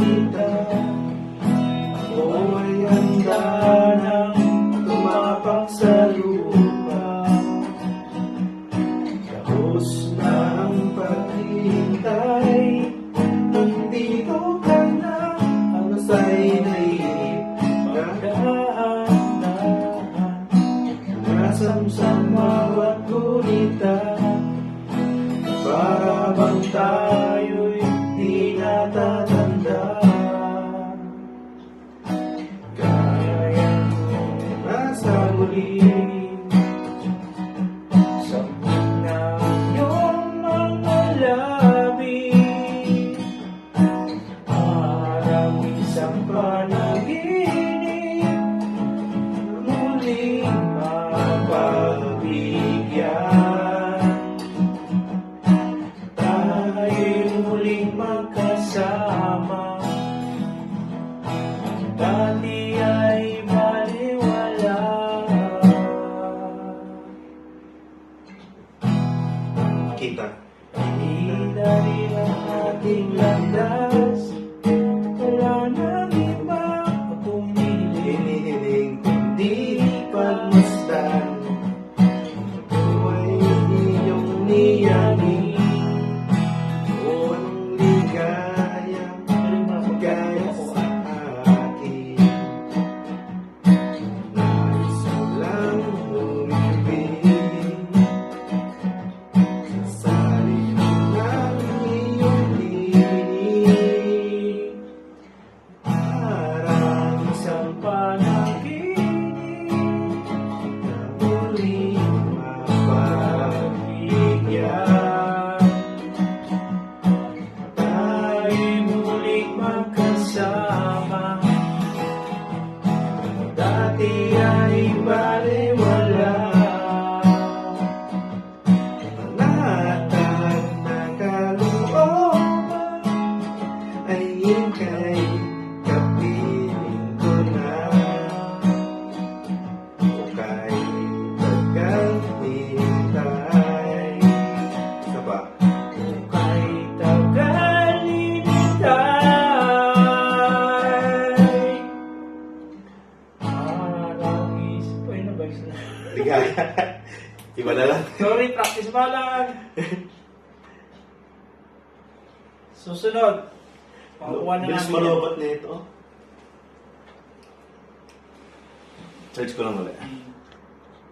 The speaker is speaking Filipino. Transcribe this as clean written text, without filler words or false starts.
salita. Ako ay handa nang tumapak sa lupa. Tapos na ang paghihintay. Nandito ka na, ang masa'y nainip. Nasamsam bawat gunita. Para bang tayo'y di natatanda. Kaya nasa muli sampung na iyong mga labi. Parang isang panaginip muling mapagbigyan. Tayo'y muling magkasama. Dati ay baliwala. Kita. Hindi dahil ang ating landas. Wala nang iba pumili. Hinihiling kundi pagmasdan. Ito ay iyong niyangin. O anong ligaya gaya sa akin. Nais mo lang umibig. Sasali ng iyong tinig. Parang isang panaginip na muling mapagbigyan. Tayo'y muling magkasama. Dati ay baliwala. Panatag na kalooban ay ika'y kapiling ko na. Uka'y tagal-hintay. Saba? Uka'y tagal-hintay. Parang isip ko, na ba isa? Ligaya. Iba na lang. Sorry, practice pa lang. Susunod. Pakuha na Bilis namin. malobot na ito. Search ko lang ulit.